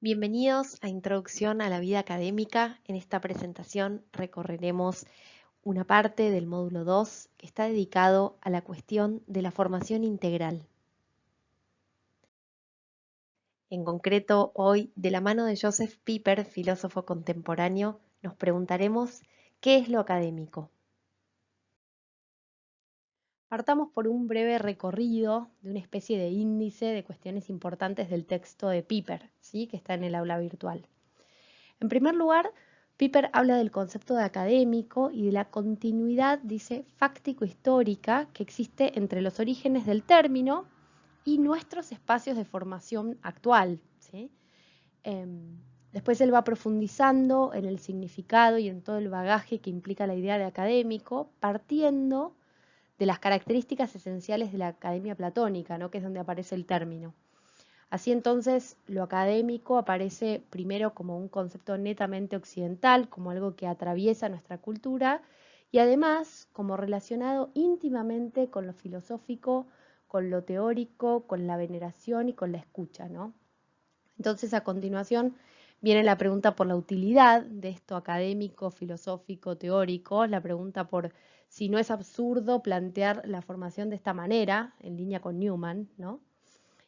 Bienvenidos a Introducción a la Vida Académica. En esta presentación recorreremos una parte del módulo 2 que está dedicado a la cuestión de la formación integral. En concreto, hoy, de la mano de Joseph Pieper, filósofo contemporáneo, nos preguntaremos ¿qué es lo académico? Partamos por un breve recorrido de una especie de índice de cuestiones importantes del texto de Pieper, ¿sí? Que está en el aula virtual. En primer lugar, Piper habla del concepto de académico y de la continuidad, dice, fáctico-histórica que existe entre los orígenes del término y nuestros espacios de formación actual. ¿Sí? Después él va profundizando en el significado y en todo el bagaje que implica la idea de académico, partiendo de las características esenciales de la academia platónica, ¿no? Que es donde aparece el término. Así entonces, lo académico aparece primero como un concepto netamente occidental, como algo que atraviesa nuestra cultura, y además como relacionado íntimamente con lo filosófico, con lo teórico, con la veneración y con la escucha, ¿no? Entonces, a continuación, viene la pregunta por la utilidad de esto académico, filosófico, teórico, la pregunta por si no es absurdo plantear la formación de esta manera, en línea con Newman, ¿no?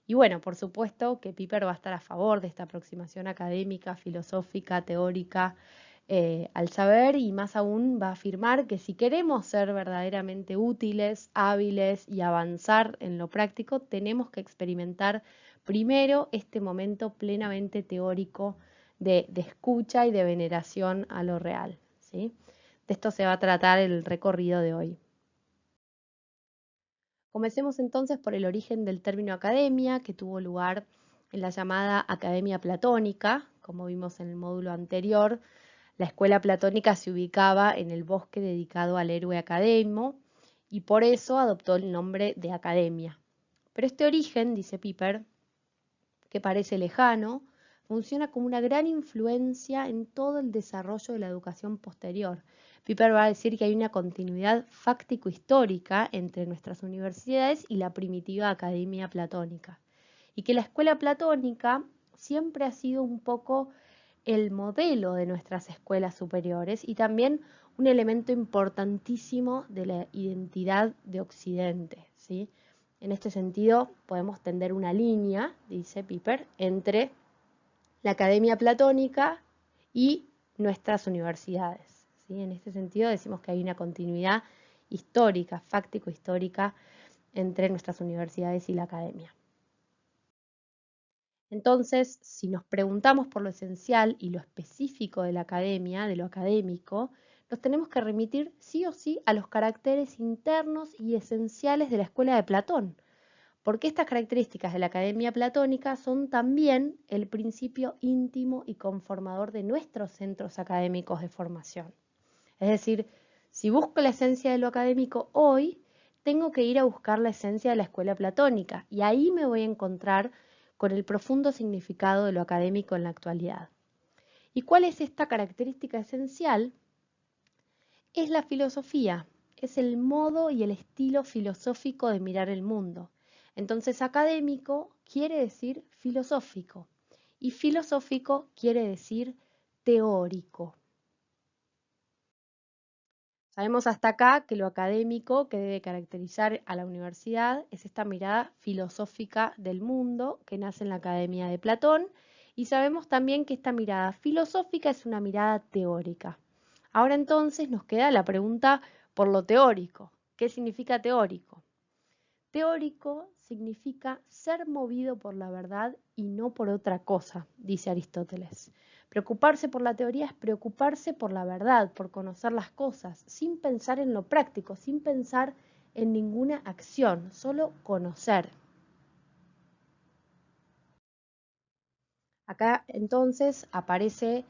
Y bueno, por supuesto que Piper va a estar a favor de esta aproximación académica, filosófica, teórica al saber y más aún va a afirmar que si queremos ser verdaderamente útiles, hábiles y avanzar en lo práctico, tenemos que experimentar primero este momento plenamente teórico de escucha y de veneración a lo real. ¿Sí? De esto se va a tratar el recorrido de hoy. Comencemos entonces por el origen del término academia, que tuvo lugar en la llamada Academia Platónica. Como vimos en el módulo anterior, la escuela platónica se ubicaba en el bosque dedicado al héroe Academo y por eso adoptó el nombre de academia. Pero este origen, dice Piper, que parece lejano, funciona como una gran influencia en todo el desarrollo de la educación posterior. Piper va a decir que hay una continuidad fáctico-histórica entre nuestras universidades y la primitiva academia platónica, y que la escuela platónica siempre ha sido un poco el modelo de nuestras escuelas superiores y también un elemento importantísimo de la identidad de Occidente, ¿sí? En este sentido, podemos tender una línea, dice Piper, entre la academia platónica y nuestras universidades, ¿sí? En este sentido, decimos que hay una continuidad histórica, fáctico-histórica, entre nuestras universidades y la academia. Entonces, si nos preguntamos por lo esencial y lo específico de la academia, de lo académico, nos tenemos que remitir sí o sí a los caracteres internos y esenciales de la escuela de Platón, porque estas características de la academia platónica son también el principio íntimo y conformador de nuestros centros académicos de formación. Es decir, si busco la esencia de lo académico hoy, tengo que ir a buscar la esencia de la escuela platónica y ahí me voy a encontrar con el profundo significado de lo académico en la actualidad. ¿Y cuál es esta característica esencial? Es la filosofía, es el modo y el estilo filosófico de mirar el mundo. Entonces, académico quiere decir filosófico y filosófico quiere decir teórico. Sabemos hasta acá que lo académico que debe caracterizar a la universidad es esta mirada filosófica del mundo que nace en la Academia de Platón y sabemos también que esta mirada filosófica es una mirada teórica. Ahora entonces nos queda la pregunta por lo teórico. ¿Qué significa teórico? Teórico significa ser movido por la verdad y no por otra cosa, dice Aristóteles. Preocuparse por la teoría es preocuparse por la verdad, por conocer las cosas, sin pensar en lo práctico, sin pensar en ninguna acción, solo conocer. Acá entonces aparece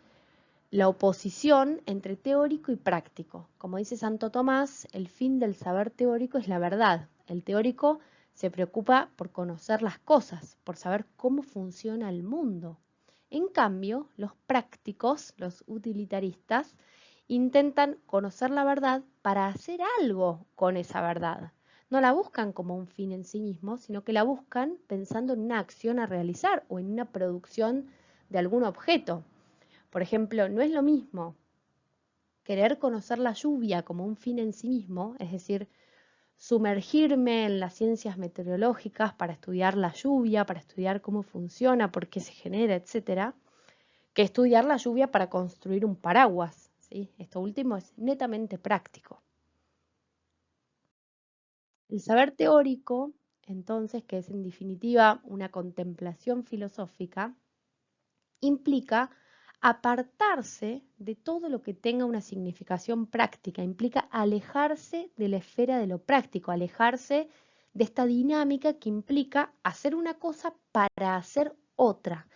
la oposición entre teórico y práctico. Como dice Santo Tomás, el fin del saber teórico es la verdad. El teórico se preocupa por conocer las cosas, por saber cómo funciona el mundo. En cambio, los prácticos, los utilitaristas, intentan conocer la verdad para hacer algo con esa verdad. No la buscan como un fin en sí mismo, sino que la buscan pensando en una acción a realizar o en una producción de algún objeto. Por ejemplo, no es lo mismo querer conocer la lluvia como un fin en sí mismo, es decir, sumergirme en las ciencias meteorológicas para estudiar la lluvia, para estudiar cómo funciona, por qué se genera, etcétera, que estudiar la lluvia para construir un paraguas, ¿sí? Esto último es netamente práctico. El saber teórico, entonces, que es en definitiva una contemplación filosófica, implica apartarse de todo lo que tenga una significación práctica, implica alejarse de la esfera de lo práctico, alejarse de esta dinámica que implica hacer una cosa para hacer otra,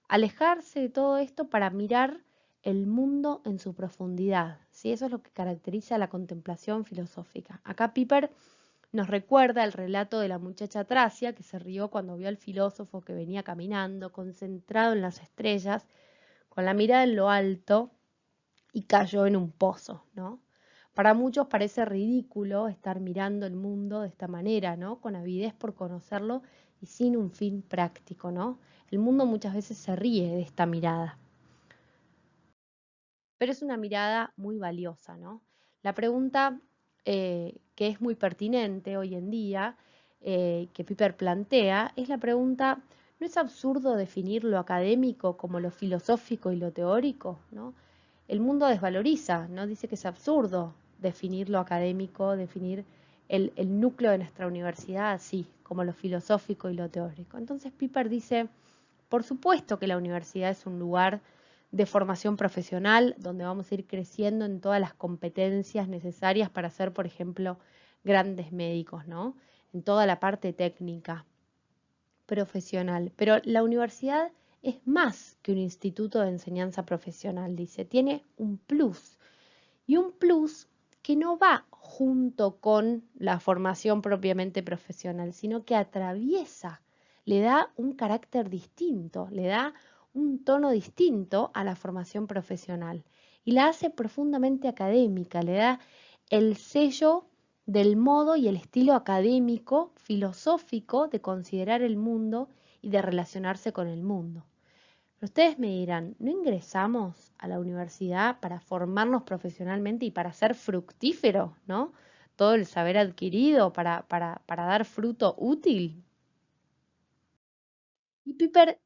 alejarse de todo esto para mirar el mundo en su profundidad, ¿sí? Eso es lo que caracteriza la contemplación filosófica. Acá Piper nos recuerda el relato de la muchacha Tracia que se rió cuando vio al filósofo que venía caminando, concentrado en las estrellas, con la mirada en lo alto y cayó en un pozo, ¿no? Para muchos parece ridículo estar mirando el mundo de esta manera, ¿no? Con avidez por conocerlo y sin un fin práctico, ¿no? El mundo muchas veces se ríe de esta mirada, pero es una mirada muy valiosa, ¿no? La pregunta que es muy pertinente hoy en día, que Piper plantea, es la pregunta, ¿no es absurdo definir lo académico como lo filosófico y lo teórico, ¿no? El mundo desvaloriza, ¿no? Dice que es absurdo definir lo académico, definir el núcleo de nuestra universidad así, como lo filosófico y lo teórico. Entonces Piper dice, por supuesto que la universidad es un lugar de formación profesional donde vamos a ir creciendo en todas las competencias necesarias para ser, por ejemplo, grandes médicos, ¿no? En toda la parte técnica, profesional. Pero la universidad es más que un instituto de enseñanza profesional, dice, tiene un plus. Y un plus que no va junto con la formación propiamente profesional, sino que atraviesa, le da un carácter distinto, le da un tono distinto a la formación profesional y la hace profundamente académica, le da el sello del modo y el estilo académico, filosófico de considerar el mundo y de relacionarse con el mundo. Pero ustedes me dirán, ¿no ingresamos a la universidad para formarnos profesionalmente y para ser fructífero, ¿no? Todo el saber adquirido para dar fruto útil. Y Piper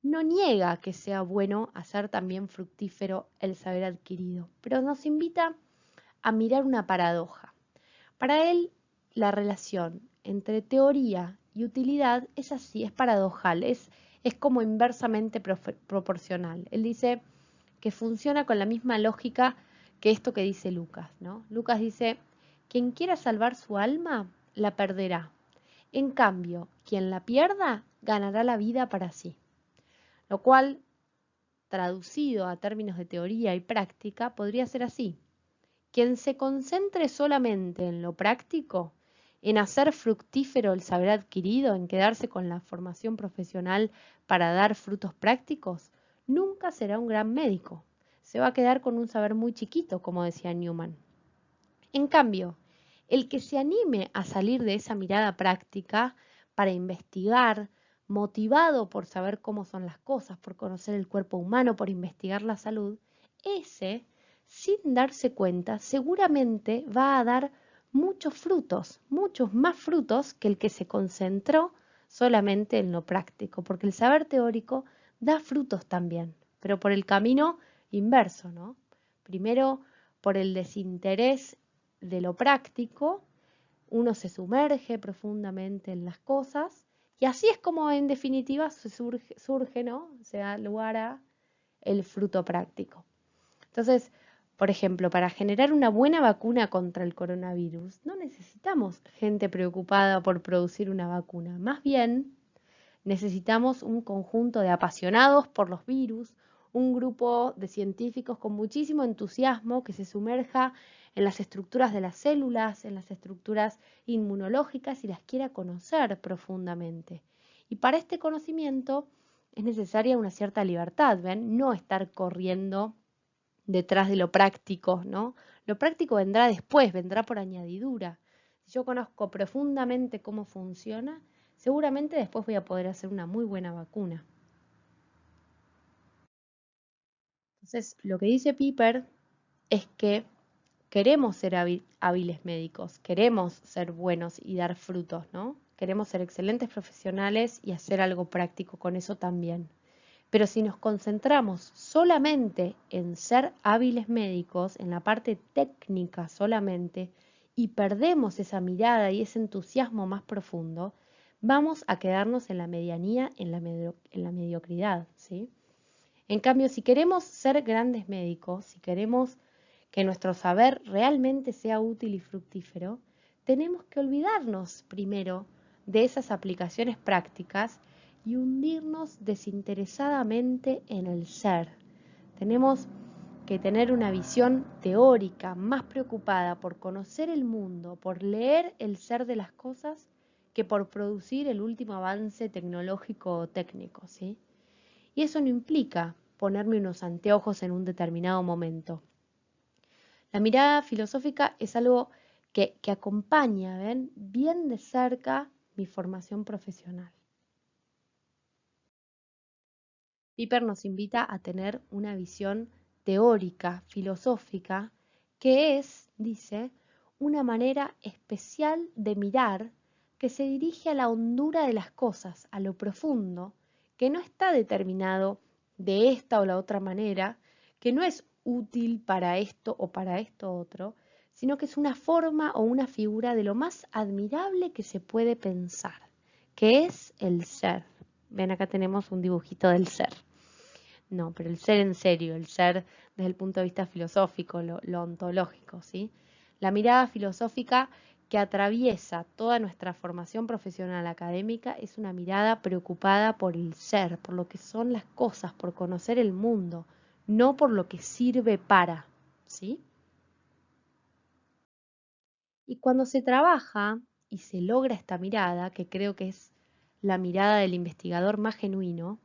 no niega que sea bueno hacer también fructífero el saber adquirido, pero nos invita a mirar una paradoja. Para él, la relación entre teoría y utilidad es así, es paradojal, es como inversamente proporcional. Él dice que funciona con la misma lógica que esto que dice Lucas, ¿no? Lucas dice, quien quiera salvar su alma, la perderá. En cambio, quien la pierda, ganará la vida para sí. Lo cual, traducido a términos de teoría y práctica, podría ser así. Quien se concentre solamente en lo práctico, en hacer fructífero el saber adquirido, en quedarse con la formación profesional para dar frutos prácticos, nunca será un gran médico. Se va a quedar con un saber muy chiquito, como decía Newman. En cambio, el que se anime a salir de esa mirada práctica para investigar, motivado por saber cómo son las cosas, por conocer el cuerpo humano, por investigar la salud, ese, sin darse cuenta, seguramente va a dar muchos frutos, muchos más frutos que el que se concentró solamente en lo práctico, porque el saber teórico da frutos también, pero por el camino inverso, ¿no? Primero por el desinterés de lo práctico, uno se sumerge profundamente en las cosas y así es como en definitiva surge, ¿no? Se da lugar a el fruto práctico. Entonces, por ejemplo, para generar una buena vacuna contra el coronavirus, no necesitamos gente preocupada por producir una vacuna. Más bien, necesitamos un conjunto de apasionados por los virus, un grupo de científicos con muchísimo entusiasmo que se sumerja en las estructuras de las células, en las estructuras inmunológicas y las quiera conocer profundamente. Y para este conocimiento es necesaria una cierta libertad, ¿ven? No estar corriendo detrás de lo práctico, ¿no? Lo práctico vendrá después, vendrá por añadidura. Si yo conozco profundamente cómo funciona, seguramente después voy a poder hacer una muy buena vacuna. Entonces, lo que dice Piper es que queremos ser hábiles médicos, queremos ser buenos y dar frutos, ¿no? Queremos ser excelentes profesionales y hacer algo práctico con eso también. Pero si nos concentramos solamente en ser hábiles médicos, en la parte técnica solamente, y perdemos esa mirada y ese entusiasmo más profundo, vamos a quedarnos en la medianía, en la mediocridad, ¿sí? En cambio, si queremos ser grandes médicos, si queremos que nuestro saber realmente sea útil y fructífero, tenemos que olvidarnos primero de esas aplicaciones prácticas y hundirnos desinteresadamente en el ser. Tenemos que tener una visión teórica más preocupada por conocer el mundo, por leer el ser de las cosas, que por producir el último avance tecnológico o técnico, ¿sí? Y eso no implica ponerme unos anteojos en un determinado momento. La mirada filosófica es algo que acompaña, ¿ven? Bien de cerca mi formación profesional. Piper nos invita a tener una visión teórica, filosófica, que es, dice, una manera especial de mirar que se dirige a la hondura de las cosas, a lo profundo, que no está determinado de esta o la otra manera, que no es útil para esto o para esto otro, sino que es una forma o una figura de lo más admirable que se puede pensar, que es el ser. Ven, acá tenemos un dibujito del ser. No, pero el ser en serio, el ser desde el punto de vista filosófico, lo ontológico, ¿sí? La mirada filosófica que atraviesa toda nuestra formación profesional académica es una mirada preocupada por el ser, por lo que son las cosas, por conocer el mundo, no por lo que sirve para, ¿sí? Y cuando se trabaja y se logra esta mirada, que creo que es la mirada del investigador más genuino,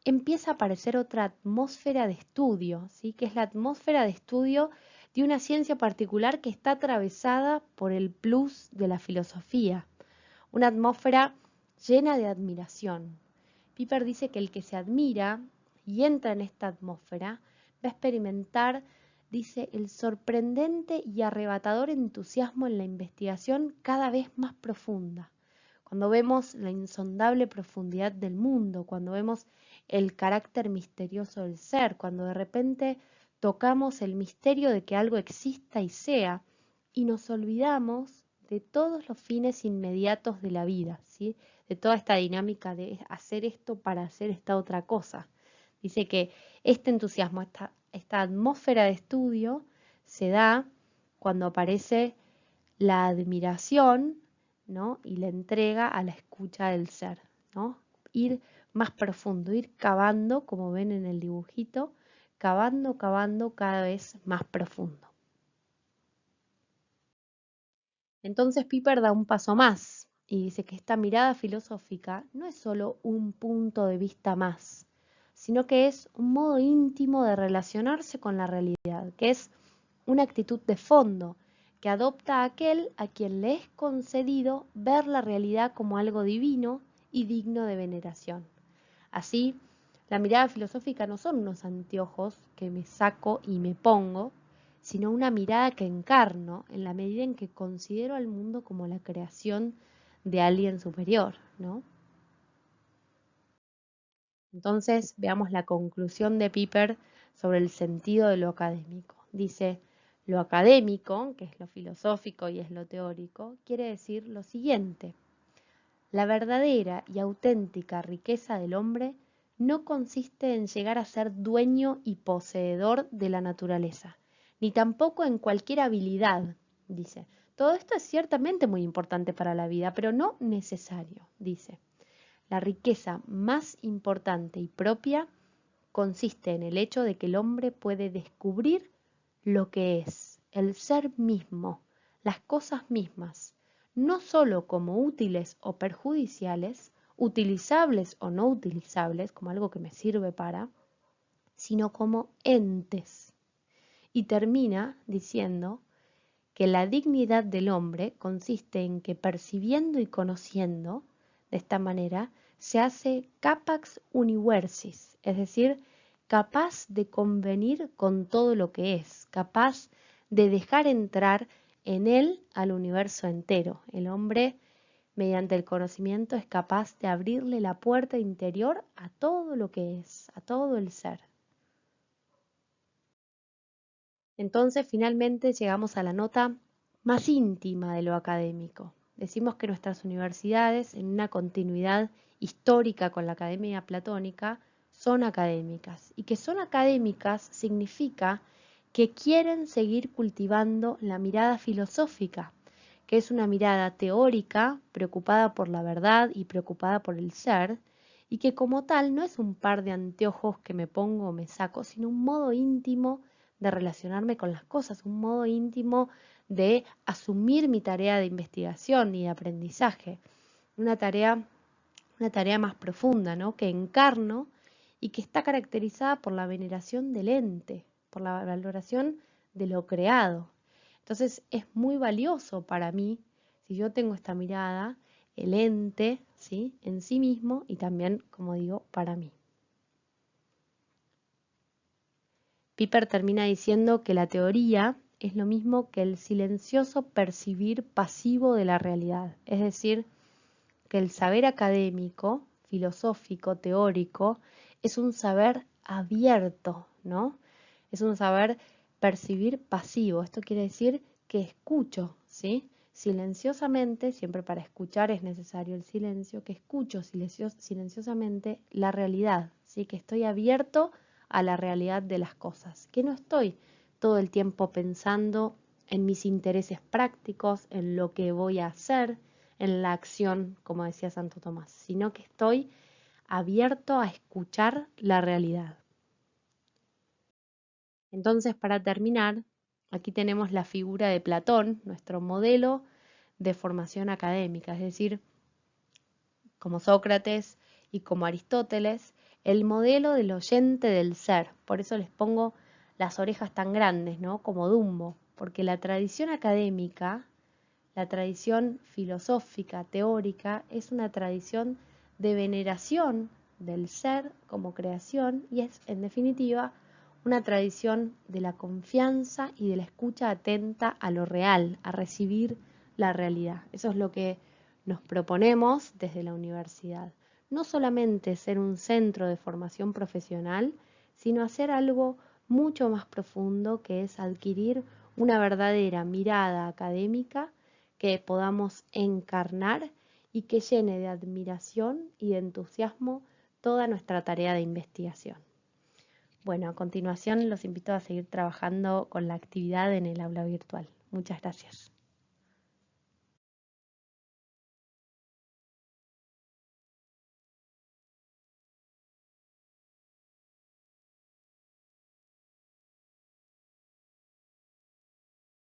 empieza a aparecer otra atmósfera de estudio, ¿sí? Que es la atmósfera de estudio de una ciencia particular que está atravesada por el plus de la filosofía, una atmósfera llena de admiración. Piper dice que el que se admira y entra en esta atmósfera va a experimentar, dice, el sorprendente y arrebatador entusiasmo en la investigación cada vez más profunda. Cuando vemos la insondable profundidad del mundo, cuando vemos el carácter misterioso del ser, cuando de repente tocamos el misterio de que algo exista y sea, y nos olvidamos de todos los fines inmediatos de la vida, ¿sí? De toda esta dinámica de hacer esto para hacer esta otra cosa. Dice que este entusiasmo, esta atmósfera de estudio se da cuando aparece la admiración, ¿no? Y la entrega a la escucha del ser, ¿no? Ir más profundo, ir cavando, como ven en el dibujito, cavando, cavando cada vez más profundo. Entonces Piper da un paso más y dice que esta mirada filosófica no es solo un punto de vista más, sino que es un modo íntimo de relacionarse con la realidad, que es una actitud de fondo que adopta a aquel a quien le es concedido ver la realidad como algo divino y digno de veneración. Así, la mirada filosófica no son unos anteojos que me saco y me pongo, sino una mirada que encarno en la medida en que considero al mundo como la creación de alguien superior, ¿no? Entonces, veamos la conclusión de Piper sobre el sentido de lo académico. Dice, lo académico, que es lo filosófico y es lo teórico, quiere decir lo siguiente. La verdadera y auténtica riqueza del hombre no consiste en llegar a ser dueño y poseedor de la naturaleza, ni tampoco en cualquier habilidad, dice. Todo esto es ciertamente muy importante para la vida, pero no necesario, dice. La riqueza más importante y propia consiste en el hecho de que el hombre puede descubrir lo que es, el ser mismo, las cosas mismas, no sólo como útiles o perjudiciales, utilizables o no utilizables, como algo que me sirve para, sino como entes. Y termina diciendo que la dignidad del hombre consiste en que percibiendo y conociendo, de esta manera, se hace capax universis, es decir, capaz de convenir con todo lo que es, capaz de dejar entrar en él al universo entero. El hombre, mediante el conocimiento, es capaz de abrirle la puerta interior a todo lo que es, a todo el ser. Entonces, finalmente llegamos a la nota más íntima de lo académico. Decimos que nuestras universidades, en una continuidad histórica con la academia platónica, son académicas. Y que son académicas significa que quieren seguir cultivando la mirada filosófica, que es una mirada teórica, preocupada por la verdad y preocupada por el ser, y que como tal no es un par de anteojos que me pongo o me saco, sino un modo íntimo de relacionarme con las cosas, un modo íntimo de asumir mi tarea de investigación y de aprendizaje, una tarea, una tarea más profunda, ¿no? Que encarno y que está caracterizada por la veneración del ente, por la valoración de lo creado. Entonces es muy valioso para mí, si yo tengo esta mirada, el ente, ¿sí? En sí mismo y también, como digo, para mí. Piper termina diciendo que la teoría es lo mismo que el silencioso percibir pasivo de la realidad, es decir, que el saber académico, filosófico, teórico, es un saber abierto, ¿no? Es un saber percibir pasivo. Esto quiere decir que escucho, ¿sí? Silenciosamente, siempre para escuchar es necesario el silencio, que escucho silenciosamente la realidad, ¿sí? Que estoy abierto a la realidad de las cosas, que no estoy todo el tiempo pensando en mis intereses prácticos, en lo que voy a hacer, en la acción, como decía Santo Tomás, sino que estoy abierto a escuchar la realidad. Entonces, para terminar, aquí tenemos la figura de Platón, nuestro modelo de formación académica, es decir, como Sócrates y como Aristóteles, el modelo del oyente del ser. Por eso les pongo las orejas tan grandes, ¿no? Como Dumbo, porque la tradición académica, la tradición filosófica, teórica, es una tradición de veneración del ser como creación y es, en definitiva, una tradición de la confianza y de la escucha atenta a lo real, a recibir la realidad. Eso es lo que nos proponemos desde la universidad. No solamente ser un centro de formación profesional, sino hacer algo mucho más profundo, que es adquirir una verdadera mirada académica que podamos encarnar y que llene de admiración y de entusiasmo toda nuestra tarea de investigación. Bueno, a continuación los invito a seguir trabajando con la actividad en el aula virtual. Muchas gracias.